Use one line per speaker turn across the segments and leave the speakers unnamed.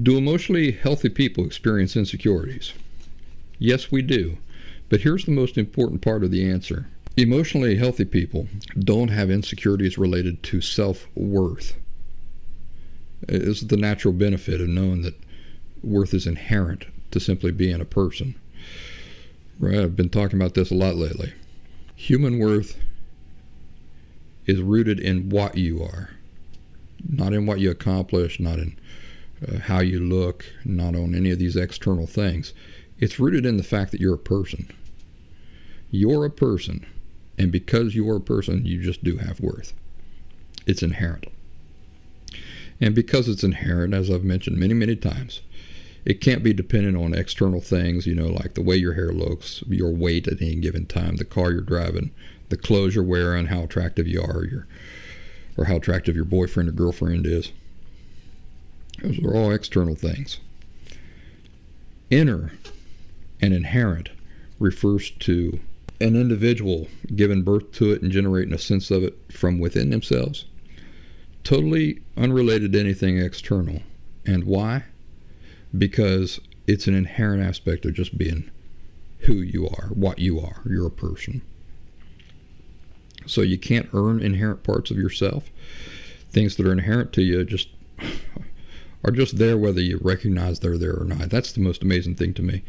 Do emotionally healthy people experience insecurities? Yes, we do. But here's the most important part of the answer. Emotionally healthy people don't have insecurities related to self-worth. This is the natural benefit of knowing that worth is inherent to simply being a person. Right? I've been talking about this a lot lately. Human worth is rooted in what you are, not in what you accomplish, not in how you look, not on any of these external things. It's rooted in the fact that you're a person. You're a person, and because you're a person, you just do have worth. It's inherent. And because it's inherent, as I've mentioned many, many times, it can't be dependent on external things, like the way your hair looks, your weight at any given time, the car you're driving, the clothes you're wearing, how attractive you are, or how attractive your boyfriend or girlfriend is. Those are all external things. Inner and inherent refers to an individual giving birth to it and generating a sense of it from within themselves, totally unrelated to anything external. And why? Because it's an inherent aspect of just being who you are, what you are. You're a person. So you can't earn inherent parts of yourself. Things that are inherent to you are just there whether you recognize they're there or not. That's the most amazing thing to me,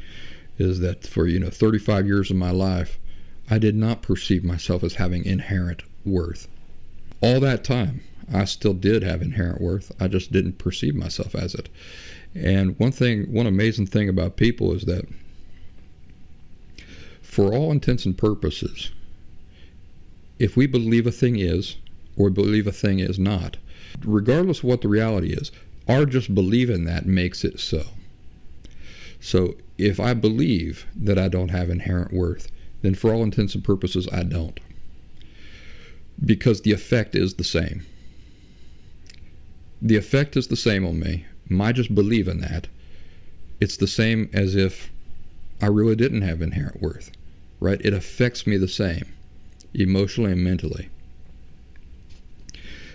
is that for 35 years of my life, I did not perceive myself as having inherent worth. All that time, I still did have inherent worth. I just didn't perceive myself as it. And one amazing thing about people is that for all intents and purposes, if we believe a thing is or believe a thing is not, regardless of what the reality is, our just believing that makes it so. So if I believe that I don't have inherent worth, then for all intents and purposes, I don't. Because the effect is the same. The effect is the same on me. My just believing that, it's the same as if I really didn't have inherent worth, right? It affects me the same, emotionally and mentally.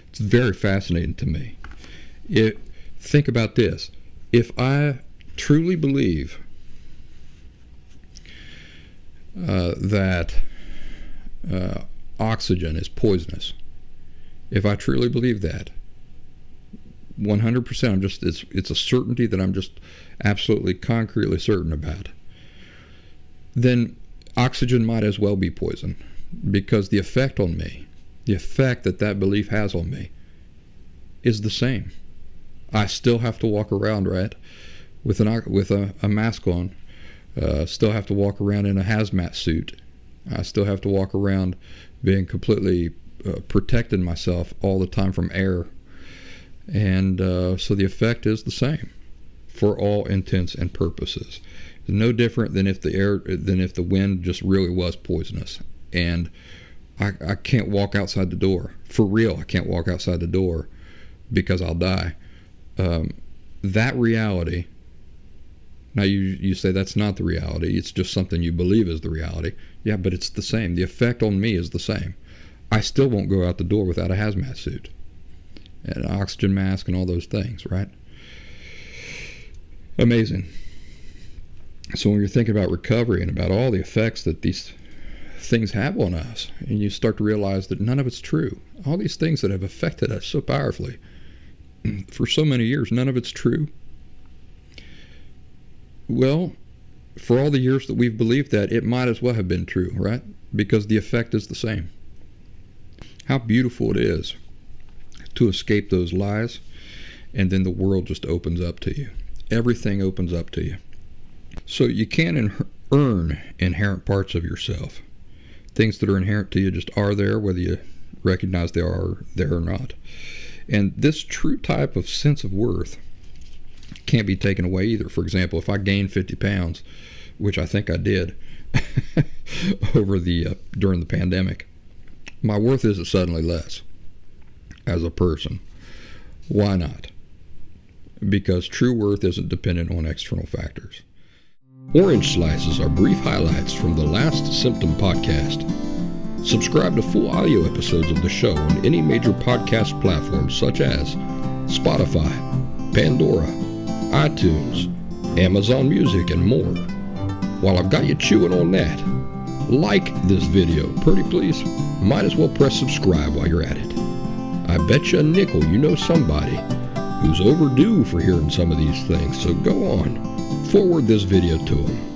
It's very fascinating to me. Think about this. If I truly believe that oxygen is poisonous, if I truly believe that, 100%, it's a certainty that I'm just absolutely concretely certain about, then oxygen might as well be poison, because the effect on me, the effect that belief has on me, is the same. I still have to walk around, right, with a mask on, still have to walk around in a hazmat suit. I still have to walk around being completely protecting myself all the time from air. And so the effect is the same for all intents and purposes. No different than if the wind just really was poisonous. And I can't walk outside the door. For real, I can't walk outside the door because I'll die. That reality, now you say that's not the reality, it's just something you believe is the reality. Yeah, but it's the same. The effect on me is the same. I still won't go out the door without a hazmat suit and an oxygen mask and all those things, right? Amazing. So when you're thinking about recovery and about all the effects that these things have on us, and you start to realize that none of it's true. All these things that have affected us so powerfully for so many years, none of it's true. Well, for all the years that we've believed that, it might as well have been true, right? Because the effect is the same. How beautiful it is to escape those lies, and then the world just opens up to you. Everything opens up to you. So you can't earn inherent parts of yourself. Things that are inherent to you just are there, whether you recognize they are there or not. And this true type of sense of worth can't be taken away either. For example, if I gained 50 pounds, which I think I did during the pandemic, my worth isn't suddenly less as a person. Why not? Because true worth isn't dependent on external factors. Orange Slices are brief highlights from the Last Symptom podcast. Subscribe to full audio episodes of the show on any major podcast platforms such as Spotify, Pandora, iTunes, Amazon Music, and more. While I've got you chewing on that, like this video, pretty please. Might as well press subscribe while you're at it. I bet you a nickel you know somebody who's overdue for hearing some of these things, so go on, forward this video to them.